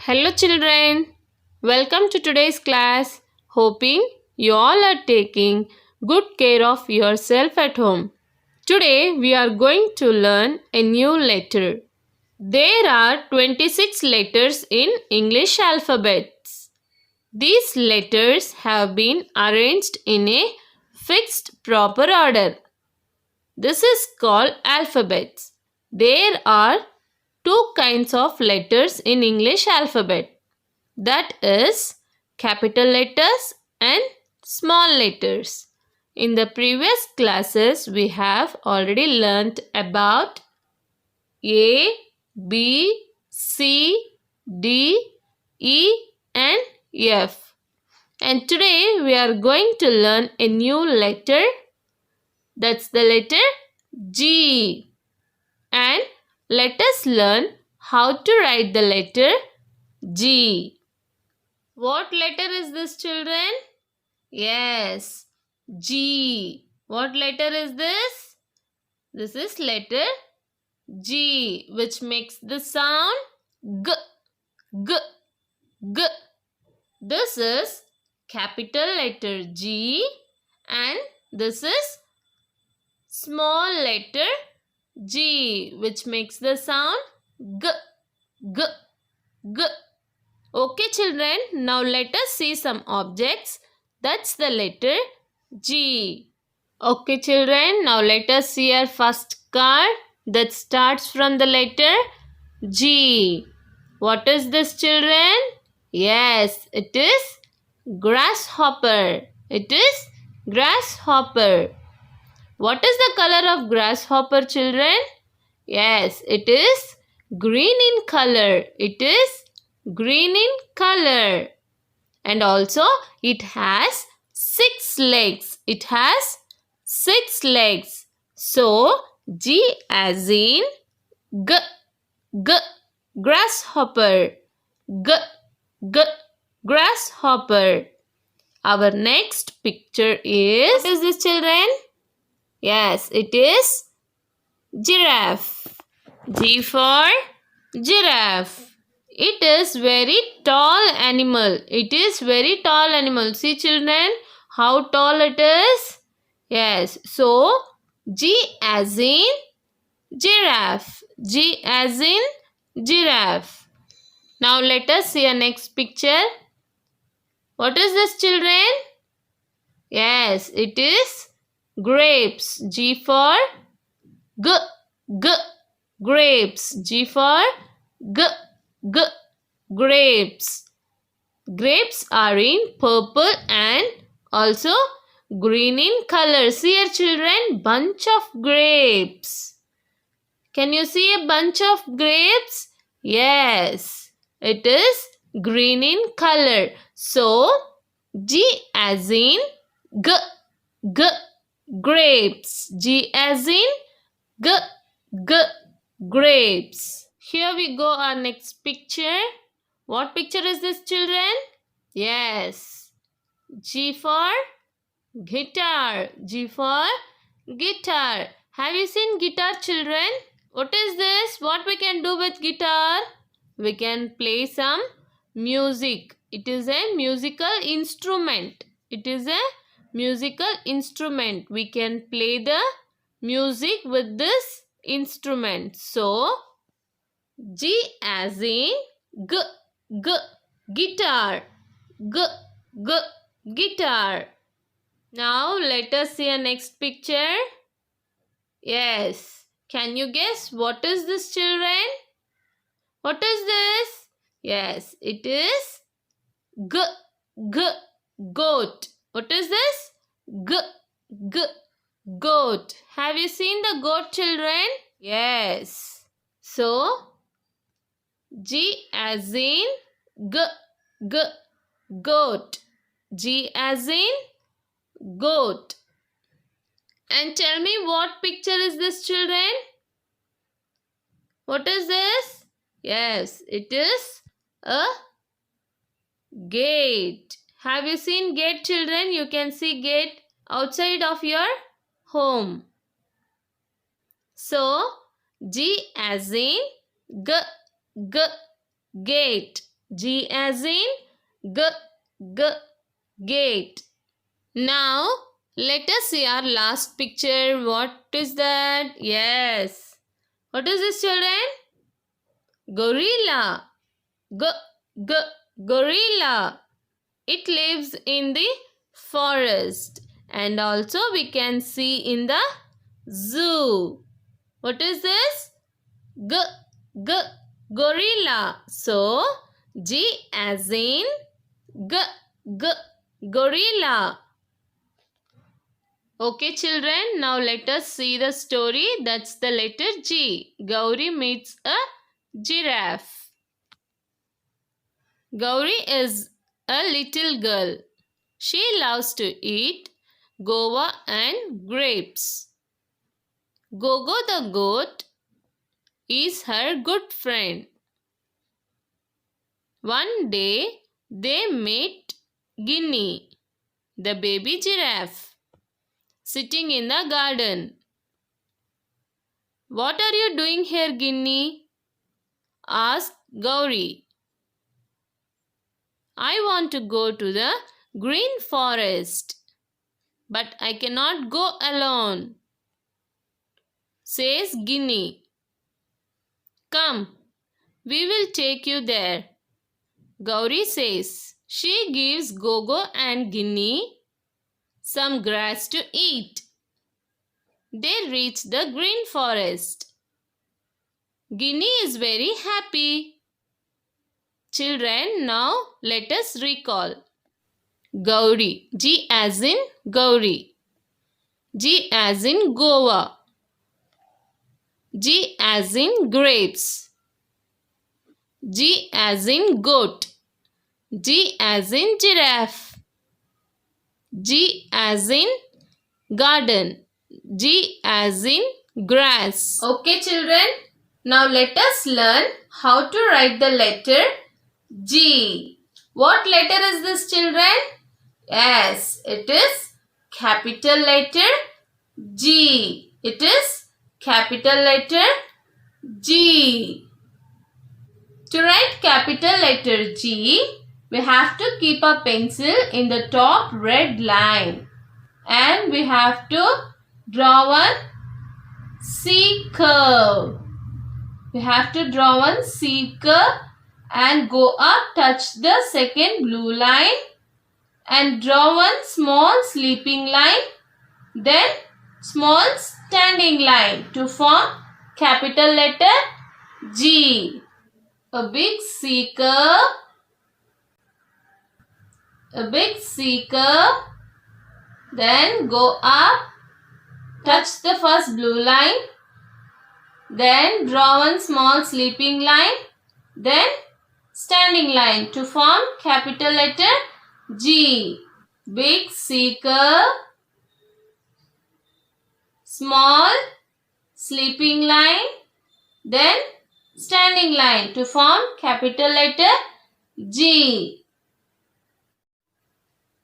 Hello children, welcome to today's class. Hoping you all are taking good care of yourself at home. Today we are going to learn a new letter. There are 26 letters in English alphabets. These letters have been arranged in a fixed proper order. This is called alphabets. There are two kinds of letters in English alphabet. That is capital letters and small letters. In the previous classes, we have already learnt about A, B, C, D, E and F. And today we are going to learn a new letter. That's the letter G. And let us learn how to write the letter G. What letter is this, children? Yes, G. What letter is this? This is letter G, which makes the sound G, G, G. This is capital letter G and this is small letter G, which makes the sound G, G, G. Okay children, now let us see some objects. That's the letter G. Okay children, now let us see our first card that starts from the letter G. What is this, children? Yes, it is grasshopper. It is grasshopper. What is the color of grasshopper, children? Yes, it is green in color. It is green in color. And also it has 6 legs. It has 6 legs. So G as in G, G, grasshopper. G, G, grasshopper. Our next picture is, what is this, children? Yes, it is giraffe. G for giraffe. It is very tall animal. It is very tall animal. See children, how tall it is? Yes. So, G as in giraffe. G as in giraffe. Now, let us see a next picture. What is this, children? Yes, it is grapes. G for G, G, grapes. G for G, G, grapes. Grapes are in purple and also green in color. See here children, bunch of grapes. Can you see a bunch of grapes? Yes, it is green in color. So, G as in G, G, grapes. G as in G, G, grapes. Here we go, our next picture. What picture is this, children? Yes, G for guitar. G for guitar. Have you seen guitar, children? What is this? What we can do with guitar? We can play some music. It is a musical instrument. It is a musical instrument. We can play the music with this instrument. So, G as in G, G, guitar. G, G, guitar. Now, let us see a next picture. Yes. Can you guess what is this, children? What is this? Yes, it is G, G, goat. What is this? G, G, goat. Have you seen the goat, children? Yes. So, G as in G, G, goat. G as in goat. And tell me, what picture is this, children? What is this? Yes, it is a gate. Have you seen gate, children? You can see gate outside of your home. So, G as in G, G, gate. G as in G, G, gate. Now, let us see our last picture. What is that? Yes. What is this, children? Gorilla. G, G, gorilla. It lives in the forest and also we can see in the zoo. What is this? G, G, gorilla. So, G as in G, G, gorilla. Okay, children, now let us see the story. That's the letter G. Gauri meets a giraffe. Gauri is a little girl. She loves to eat guava and grapes. Gogo the goat is her good friend. One day they met Ginny, the baby giraffe, sitting in the garden. What are you doing here, Ginny? Asked Gauri. I want to go to the green forest, but I cannot go alone, says Ginny. Come, we will take you there, Gauri says. She gives Gogo and Ginny some grass to eat. They reach the green forest. Ginny is very happy. Children, now let us recall. Gauri. G as in Gauri. G as in guava. G as in grapes. G as in goat. G as in giraffe. G as in garden. G as in grass. Okay, children. Now let us learn how to write the letter G. What letter is this, children? Yes, it is capital letter G. It is capital letter G. To write capital letter G, we have to keep a pencil in the top red line. And we have to draw one C curve. We have to draw one C curve and go up, touch the second blue line and draw one small sleeping line, then small standing line to form capital letter G. A big C curve, then go up, touch the first blue line, then draw one small sleeping line, then standing line to form capital letter G. Big C curve, small sleeping line, then standing line to form capital letter G.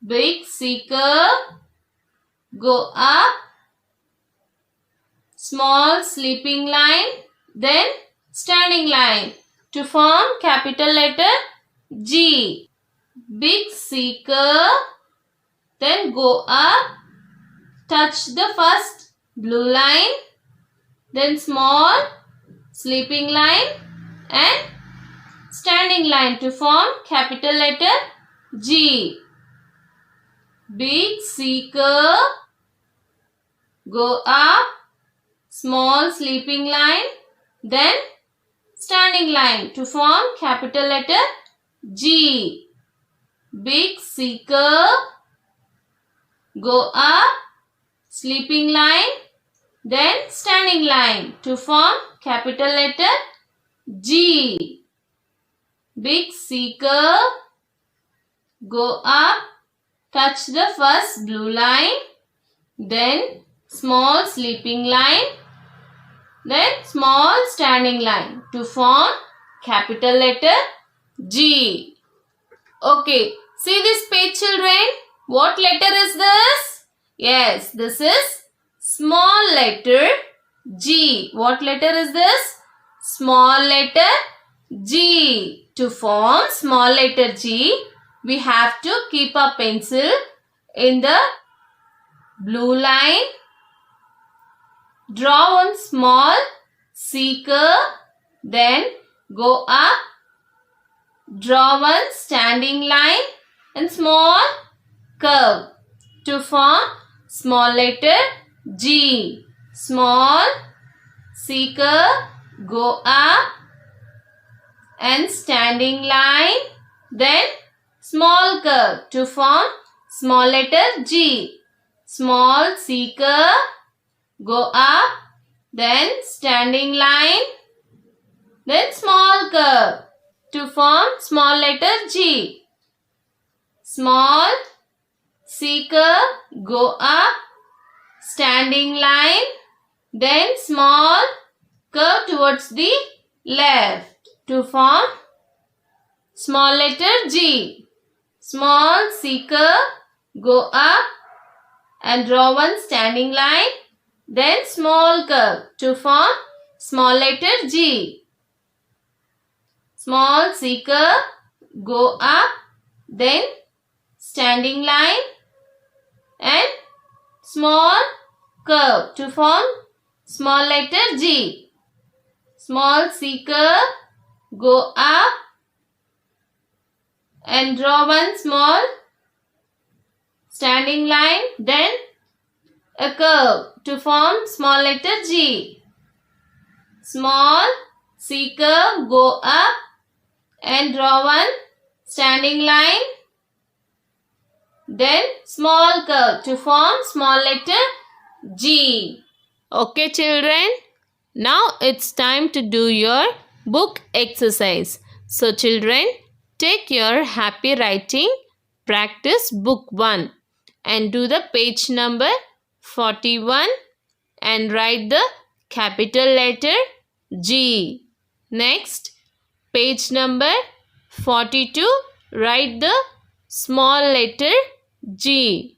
Big C curve, go up, small sleeping line, then standing line to form capital letter G. Big C curve, then go up, touch the first blue line, then small sleeping line and standing line to form capital letter G. Big C curve, go up, small sleeping line, then standing line to form capital letter G. Big C curve, go up, sleeping line, then standing line to form capital letter G. Big C curve, go up, touch the first blue line, then small sleeping line, then small standing line to form capital letter G. Okay, see this page, children. What letter is this? Yes, this is small letter G. What letter is this? Small letter G. To form small letter G, we have to keep a pencil in the blue line. Draw one small C curve, then go up. Draw one standing line and small curve to form small letter G. Small C curve, go up and standing line, then small curve to form small letter G. Small C curve, go up, then standing line, then small curve to form small letter G. Small C curve, go up, standing line, then small curve towards the left to form small letter G. Small C curve, go up and draw one standing line, then small curve to form small letter G. Small C curve, go up, then standing line and small curve to form small letter G. Small C curve, go up and draw one small standing line, then a curve to form small letter G. Small C curve, go up and draw one standing line, then small curve to form small letter G. Okay children, now it's time to do your book exercise. So children, take your happy writing practice book 1 and do the page number 41 and write the capital letter G. Next, page number 42, write the small letter G.